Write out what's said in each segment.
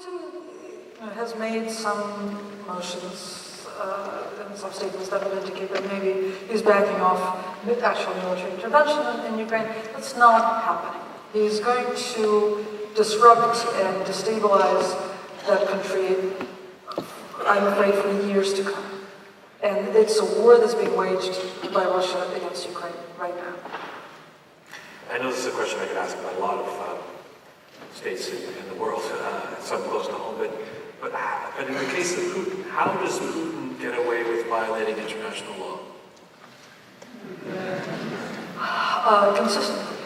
Putin has made some motions and some statements that would indicate that maybe he's backing off actual military intervention in Ukraine. That's not happening. He's going to disrupt and destabilize that country, I'm afraid, for years to come. And it's a war that's being waged by Russia against Ukraine right now. I know this is a question I could ask about a lot of states in the world, some close to home, but in the case of Putin, how does Putin get away with violating international law? Consistently.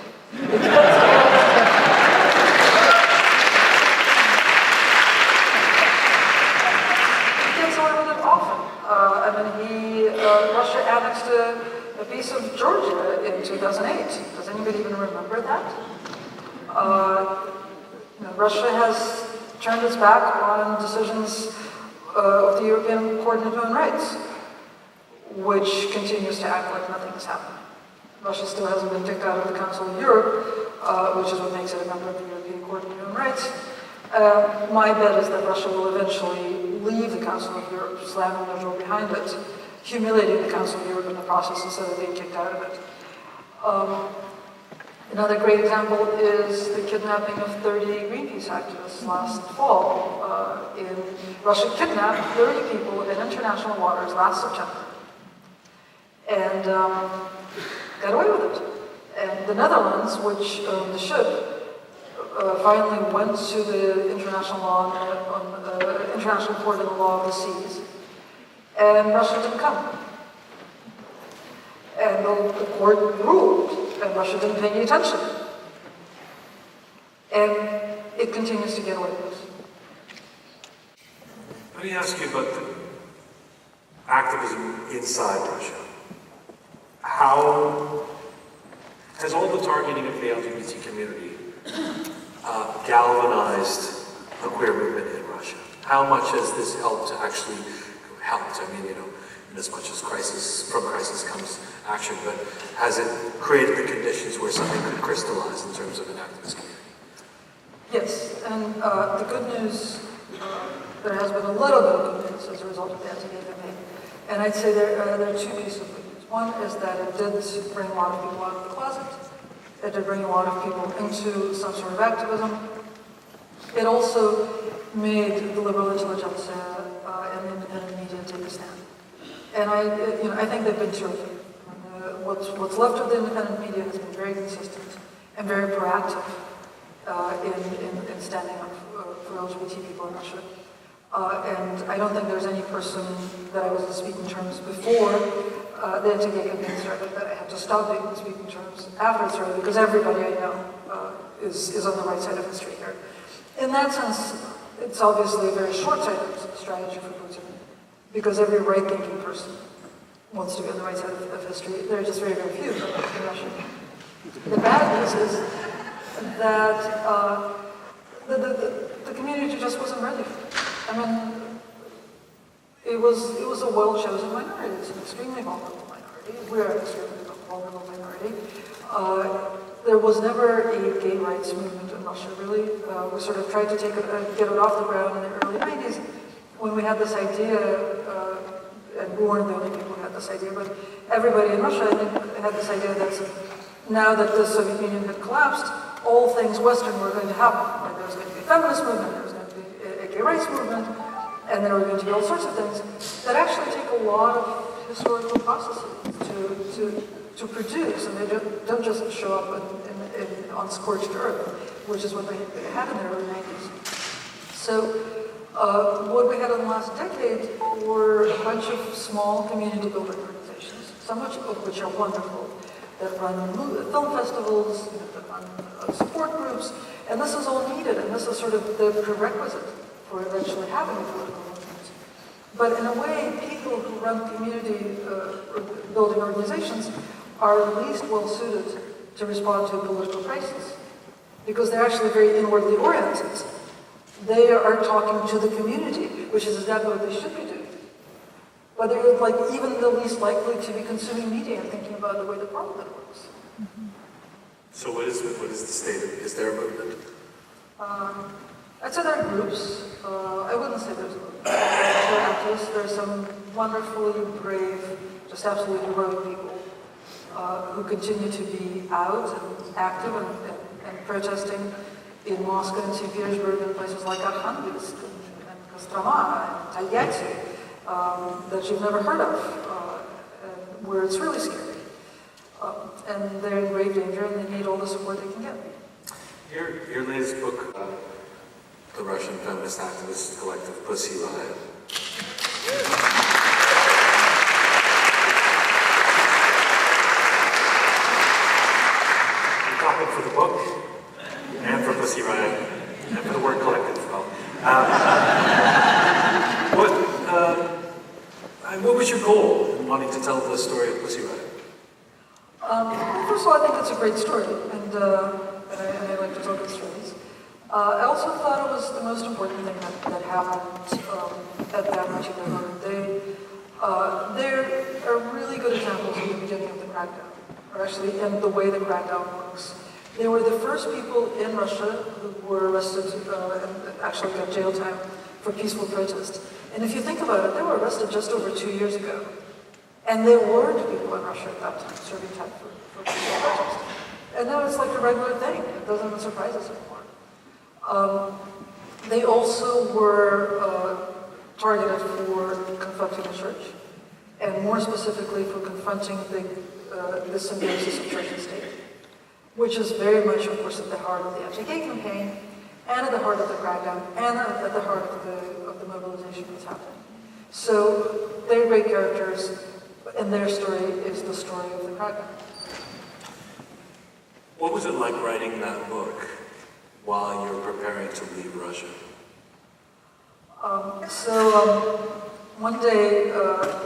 Russia annexed a piece of Georgia in 2008. Does anybody even remember that? Russia has turned its back on decisions of the European Court of Human Rights, which continues to act like nothing is happening. Russia still hasn't been kicked out of the Council of Europe, which is what makes it a member of the European Court of Human Rights. My bet is that Russia will eventually leave the Council of Europe, slamming the door behind it, humiliating the Council of Europe in the process instead of being kicked out of it. Another great example is the kidnapping of 30 Greenpeace activists last fall. Russia kidnapped 30 people in international waters last September and got away with it. And the Netherlands, which owned the ship, finally went to the international law on international court in the law of the seas. And Russia didn't come. And the court ruled, and Russia didn't pay any attention. And it continues to get away with this. Let me ask you about the activism inside Russia. How has all the targeting of the LGBT community galvanized the queer movement in Russia? How much has this helped to actually helped? I mean, in as much as from crisis comes action, but has it created the conditions where something could crystallize in terms of an activist community? Yes, and the good news, there has been a little bit of good news as a result of the anti-gay campaign. And I'd say there are two pieces of good news. One is that it did bring a lot of people out of the closet. It did bring a lot of people into some sort of activism. It also made the liberal intelligentsia and the independent media take a stand. And I think they've been terrific. What's left of the independent media has been very consistent and very proactive in standing up for LGBT people in Russia. And I don't think there's any person that I was in speaking terms before the anti-gay campaign started that I had to stop being in speaking terms after it started, because everybody I know is on the right side of history here. In that sense, it's obviously a very short-sighted strategy for Putin, because every right-thinking person wants to be on the right side of history. There are just very, very few in Russia. The bad news is that the community just wasn't ready for it. I mean, it was a well-chosen minority. It's an extremely vulnerable minority. We're an extremely vulnerable minority. There was never a gay rights movement in Russia, really. We sort of tried to get it off the ground in the early 90s when we had this idea, and we weren't the only people who had this idea, but everybody in Russia, I think, had this idea that now that the Soviet Union had collapsed, all things Western were going to happen. Like there was going to be a feminist movement, there was going to be a gay rights movement, and there were going to be all sorts of things that actually take a lot of historical processes to produce, and they don't just show up on scorched earth, which is what they had in the early 90s. So what we had in the last decade were a bunch of small community building organizations, some of which are wonderful, that run film festivals, that run support groups, and this is all needed, and this is sort of the prerequisite for eventually having a political movement. But in a way, people who run community building organizations are least well suited to respond to a political crisis, because they're actually very inwardly oriented. They are talking to the community, which is exactly what they should be doing. But they're like even the least likely to be consuming media and thinking about the way the parliament works. So what is the state of, is there a movement? I I'd say there are groups. I wouldn't say there's groups. There are activists. There are some wonderfully brave, just absolutely heroic people who continue to be out and active and protesting in Moscow and St. Petersburg and places like Arkhangelsk and Kostroma and Taigetsu that you've never heard of, where it's really scary. And they're in grave danger and they need all the support they can get. Your latest book, the Russian feminist activist collective Pussy Riot. The topic for the book, and for Pussy Riot, and for the word collective as well. What was your goal in wanting to tell the story of Pussy Riot? Well, first of all, I think it's a great story, and I like to talk in stories. I also thought it was the most important thing that happened at that particular moment. There are really good examples of the beginning of the crackdown, or actually in the way the crackdown works. They were the first people in Russia who were arrested and actually got jail time for peaceful protest. And if you think about it, they were arrested just over 2 years ago. And there weren't people in Russia at that time serving time for peaceful protest. And now it's like a regular thing. It doesn't even surprise us anymore. They also were targeted for confronting the church, and more specifically for confronting the symbiosis of church and state, which is very much, of course, at the heart of the anti-gay campaign, and at the heart of the crackdown, and at the heart of the mobilization that's happening. So they're great characters, and their story is the story of the crackdown. What was it like writing that book while you were preparing to leave Russia? One day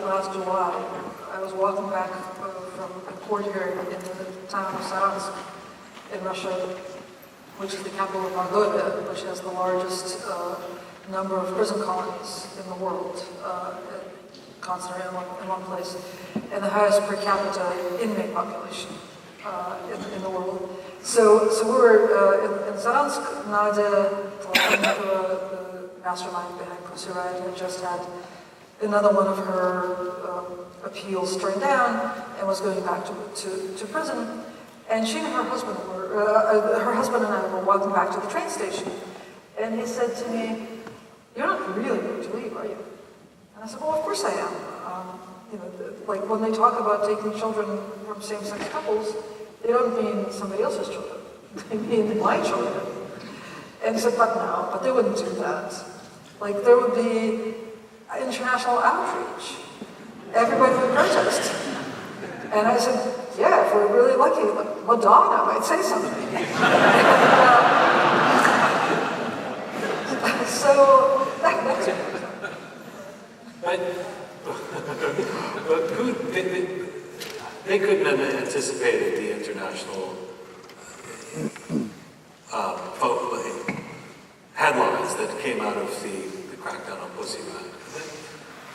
last July, I was walking back from a court hearing in the town of Saransk in Russia, which is the capital of Mongolia, which has the largest number of prison colonies in the world, concentrated in one place, and the highest per capita inmate population in the world. So we were in Saransk. Nadia, the mastermind behind Pussy Riot, had just had another one of her appeals turned down and was going back to prison. And she and her husband and I were walking back to the train station. And he said to me, "You're not really going to leave, are you?" And I said, "Well, of course I am. Like when they talk about taking children from same-sex couples, they don't mean somebody else's children. They mean my children." And he said, but they wouldn't do that. Like there would be international outreach. Everybody would protest. And I said, "Yeah, if we're really lucky, like Madonna might say something." So that's it. But they couldn't have anticipated the international headlines that came out of the crackdown on Pussy Riot.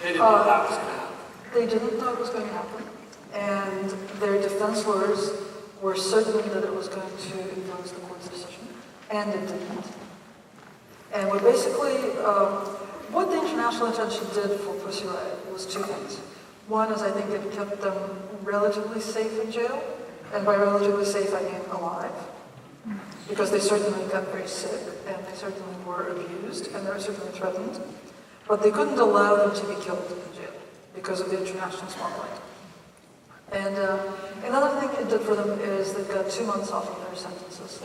They didn't know that was going to happen. They didn't know it was going to happen, and their defense lawyers were certain that it was going to influence the court's decision, and it didn't. And what the international attention did for Pussy Riot was two things. One is I think it kept them relatively safe in jail, and by relatively safe I mean alive, because they certainly got very sick, and they certainly were abused, and they were certainly threatened, but they couldn't allow them to be killed in jail because of the international spotlight. And another thing it did for them is they got 2 months off of their sentences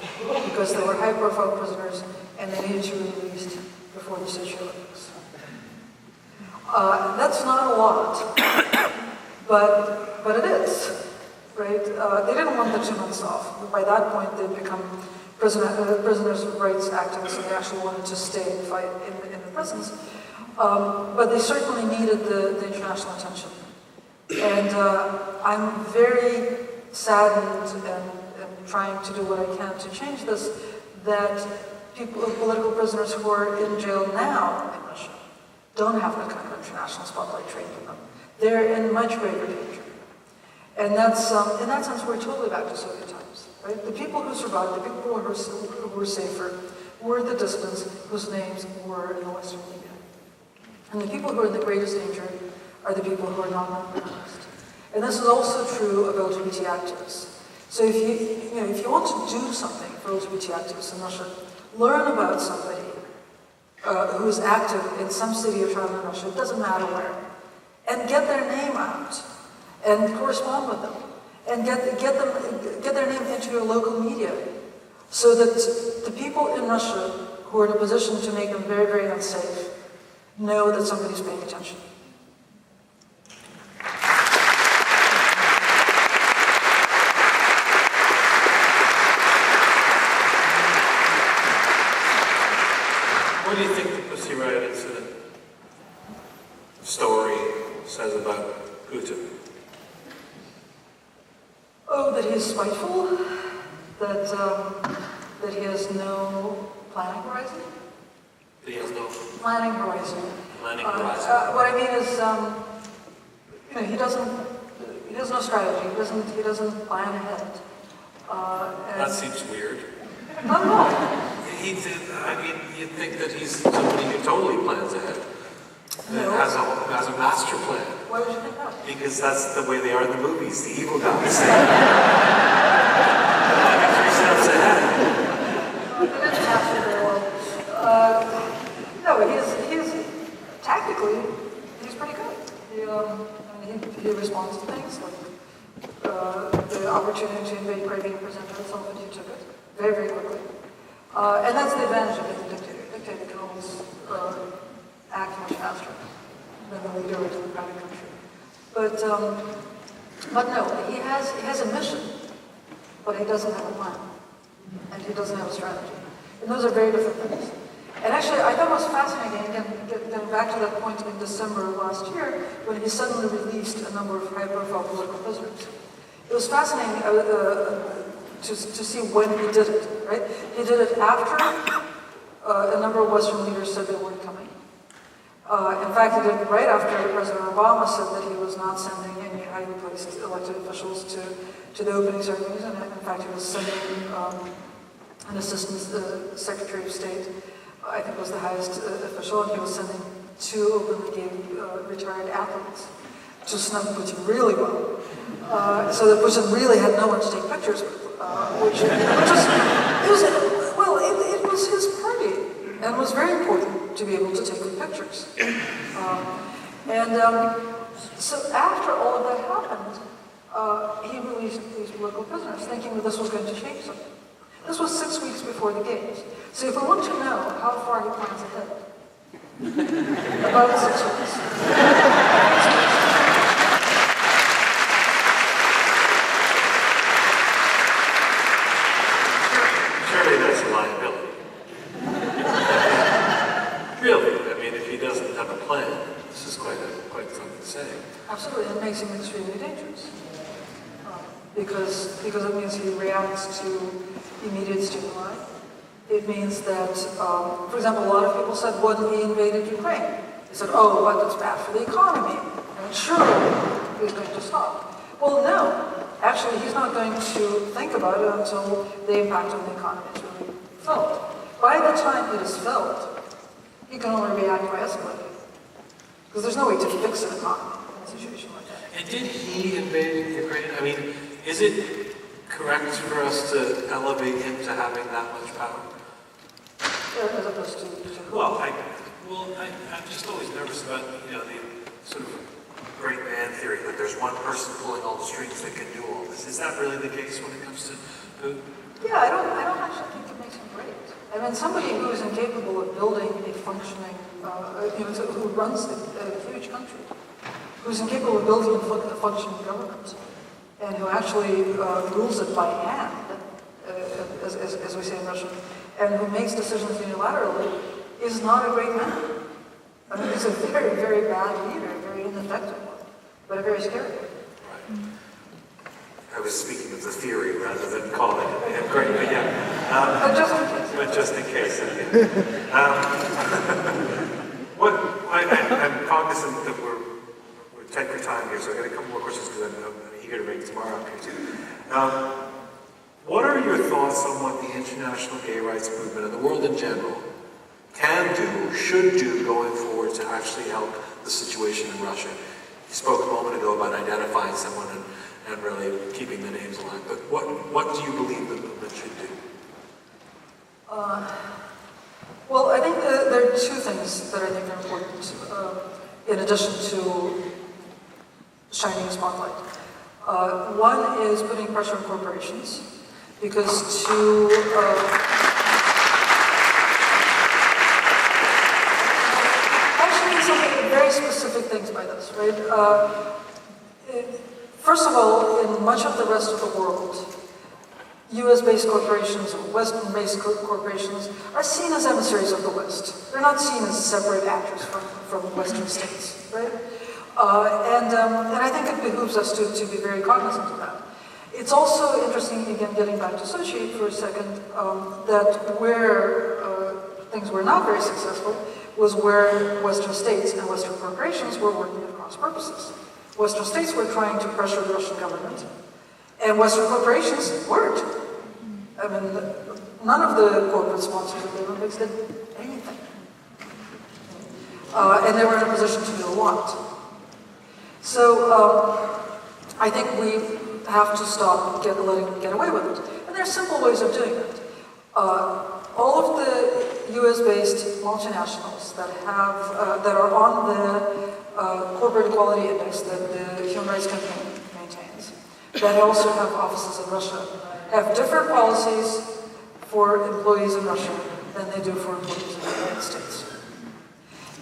because they were high-profile prisoners and they needed to be released before the Sochi Olympics. That's not a lot, but it is, right? They didn't want the 2 months off. By that point, they'd become prisoners' rights activists, and they actually wanted to stay and fight in the prisons. But they certainly needed the international attention. And I'm very saddened and trying to do what I can to change this, that political prisoners who are in jail now in Russia don't have that kind of international spotlight trained in them. They're in much greater danger. And that's, in that sense, we're totally back to Soviet times, right? The people who survived, the people who were safer, were the dissidents whose names were in the Western media. And the people who are in the greatest danger are the people who are not recognized. And this is also true of LGBT activists. So if you want to do something for LGBT activists in Russia, learn about somebody who is active in some city or town in Russia, it doesn't matter where, and get their name out, and correspond with them, and get their name into your local media, so that the people in Russia who are in a position to make them very, very unsafe know that somebody's paying attention. What do you think the Pussy Riot incident story says about Putin? Oh, that he is spiteful, that he has no planning horizon. That he has no Planning horizon. planning horizon. What I mean is, he has no strategy. He doesn't plan ahead. That seems weird. Not at all. You'd think that he's somebody who totally plans ahead. No. Has a master plan. Why would you think that? Because that's the way they are in the movies, the evil guys. 3 steps ahead. That doesn't happen very well. No, he's tactically, he's pretty good. He responds to things like the opportunity to invade Crimea and present himself, and he took it very, very quickly. And that's the advantage of being a dictator. A dictator can always act much faster than the leader of a democratic country. But no, he has a mission, but he doesn't have a plan, and he doesn't have a strategy. And those are very different things. And actually, I thought it was fascinating, again, getting back to that point in December of last year, when he suddenly released a number of high-profile political prisoners. It was fascinating to see when he did it, right? He did it after a number of Western leaders said they weren't coming. In fact, he did it right after President Obama said that he was not sending any highly placed elected officials to the opening ceremonies, and in fact, he was sending an assistant secretary of state, I think was the highest official, and he was sending 2 openly gay retired athletes to snub Putin really well, so that Putin really had no one to take pictures with, it was his party, and it was very important to be able to take good pictures. So after all of that happened, he released these political prisoners, thinking that this was going to change something. This was 6 weeks before the games. So if we want to know how far he plans ahead, about 6 weeks. Surely that's a liability. Really, if he doesn't have a plan, this is quite something to say. Absolutely, it makes him extremely dangerous. Because it means he reacts to immediate stimuli. It means that, for example, a lot of people said when he invaded Ukraine, they said, oh, but it's bad for the economy, and surely he's going to stop. Well, no. Actually, he's not going to think about it until the impact on the economy is really felt. By the time it is felt, he can only react by escalating. Because there's no way to fix an economy in a situation like that. And did he invade Ukraine? Is it correct for us to elevate him to having that much power? As opposed to who? I'm just always nervous about, the sort of great man theory, that there's one person pulling all the strings that can do all this. Is that really the case when it comes to Putin? Yeah, I don't actually think it makes him great. Somebody who is incapable of building a functioning, who runs a huge country, who's incapable of building a functioning government, and who actually rules it by hand, as we say in Russian, and who makes decisions unilaterally, is not a great man. He's a very, very bad leader, a very ineffective one, but a very scary one. Right. I was speaking of the theory rather than calling him great, but yeah. But just in case. I'm cognizant that we're tight for time here, so I got a couple more questions because I'm eager to make tomorrow up here too. What are your thoughts on what the international gay rights movement and the world in general can do, should do going forward to actually help the situation in Russia? You spoke a moment ago about identifying someone and really keeping the names alive, but what do you believe the movement should do? Well, I think there are two things that I think are important, in addition to shining a spotlight. One is putting pressure on corporations, because actually some very specific things by this, right? First of all, in much of the rest of the world, US-based corporations or Western-based corporations are seen as emissaries of the West. They're not seen as separate actors from Western states, right? And I think it behooves us to be very cognizant of that. It's also interesting, again, getting back to Sochi for a second, that where things were not very successful was where Western states and Western corporations were working at cross purposes. Western states were trying to pressure the Russian government, and Western corporations weren't. I mean, none of the corporate sponsors of the Olympics did anything. And they were in a position to do a lot. So I think we have to stop letting them get away with it. And there are simple ways of doing it. All of the US-based multinationals that are on the Corporate Equality Index that the Human Rights Campaign maintains, that also have offices in Russia, have different policies for employees in Russia than they do for employees in the United States.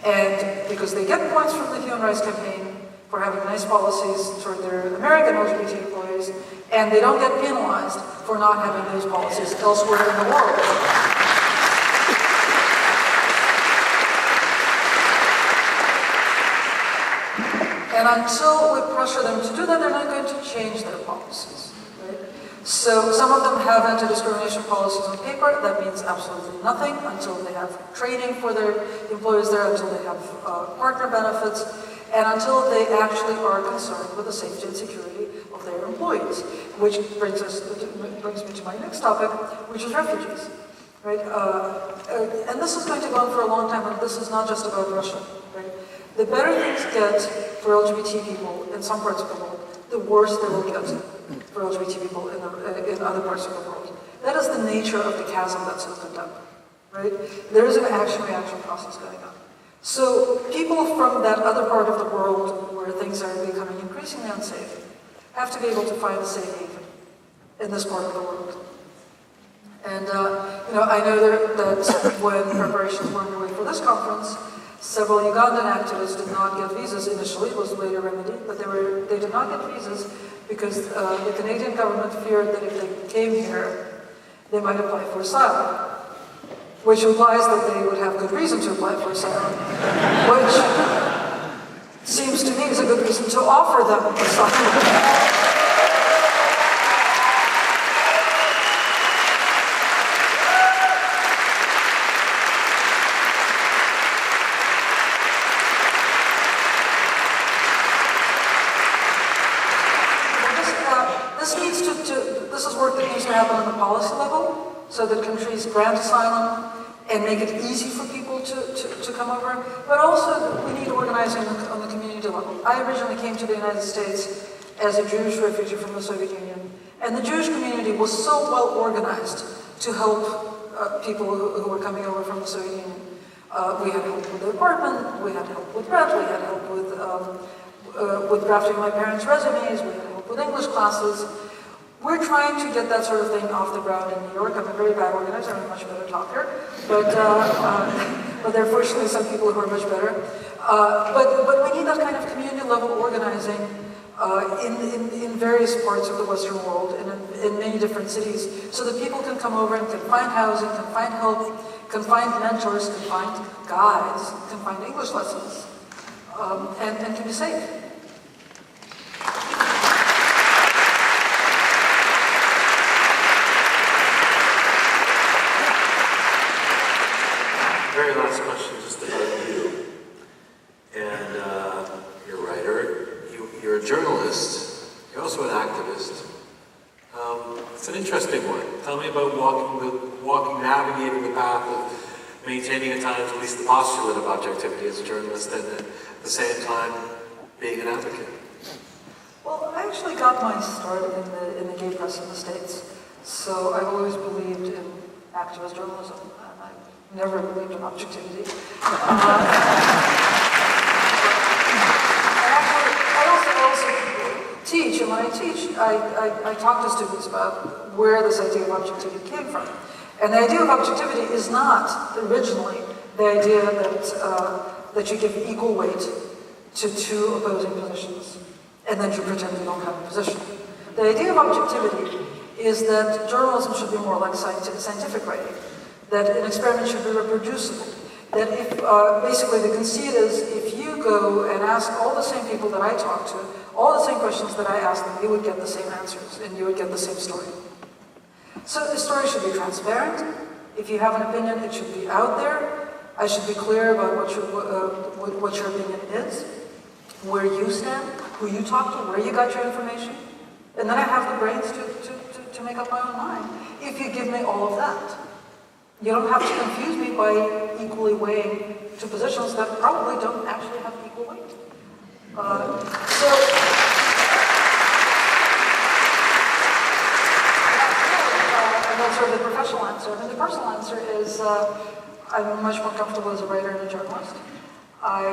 And because they get points from the Human Rights Campaign for having nice policies toward their American LGBT employees, and they don't get penalized for not having those policies elsewhere in the world. And until we pressure them to do that, they're not going to change their policies. Right? So some of them have anti-discrimination policies on paper. That means absolutely nothing until they have training for their employees there, until they have partner benefits, and until they actually are concerned with the safety and security of their employees. Which brings me to my next topic, which is refugees. Right? And this is going to go on for a long time, and this is not just about Russia. Right? The better things get for LGBT people in some parts of the world, the worse they will get for LGBT people in other parts of the world. That is the nature of the chasm that's opened up, right? There is an action-reaction process going on. So people from that other part of the world where things are becoming increasingly unsafe have to be able to find a safe haven in this part of the world. And I know that when preparations were underway for this conference, several Ugandan activists did not get visas initially. It was later remedied, but they did not get visas because the Canadian government feared that if they came here, they might apply for asylum, which implies that they would have good reason to apply for asylum, which seems to me is a good reason to offer them asylum. This is work that needs to happen on the policy level, so that countries grant asylum and make it easy for people to come over. But also, we need organizing on the community level. I originally came to the United States as a Jewish refugee from the Soviet Union, and the Jewish community was so well organized to help people who were coming over from the Soviet Union. We had help with their apartment, we had help with rent, we had help with drafting my parents' resumes, we had help with English classes. We're trying to get that sort of thing off the ground in New York. I'm a very bad organizer, I'm a much better talker, but there are fortunately some people who are much better. But we need that kind of community level organizing in various parts of the Western world and in many different cities, so that people can come over and can find housing, can find help, can find mentors, can find guides, can find English lessons, and can be safe. Very last question, just about you. And you're a writer, you're a journalist, you're also an activist. It's It's an interesting one. Tell me about navigating the path of maintaining at times at least the postulate of objectivity as a journalist, and at the same time being an advocate. Well, I actually got my start in the gay press in the States, so I've always believed in activist journalism, and I've never believed in objectivity. I also teach, and when I teach, I talk to students about where this idea of objectivity came from. And the idea of objectivity is not originally the idea that you give equal weight to two opposing positions, and then you pretend you don't have a position. The idea of objectivity is that journalism should be more like scientific writing, that an experiment should be reproducible, that if, basically the conceit is if you go and ask all the same people that I talk to, all the same questions that I ask them, you would get the same answers, and you would get the same story. So the story should be transparent. If you have an opinion, it should be out there. I should be clear about what your opinion is, where you stand, who you talk to, where you got your information. And then I have the brains to make up my own mind. If you give me all of that, you don't have to confuse me by equally weighing two positions that probably don't actually have equal weight. And that's sort of the professional answer. And the personal answer is I'm much more comfortable as a writer and a journalist. I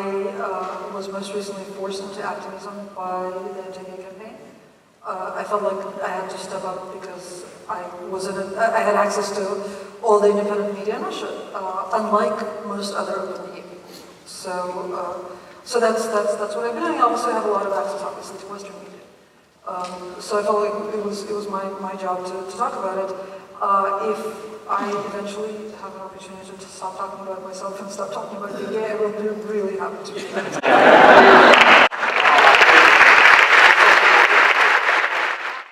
was most recently forced into activism by the anti-gay campaign. I felt like I had to step up because I had access to all the independent media in Russia, unlike most other open media. So that's what I've been doing. I also have a lot of access, obviously, to Western media. So I felt like it was my job to talk about it. If I eventually have an opportunity to stop talking about myself and stop talking about being gay, I will be really happy to do that.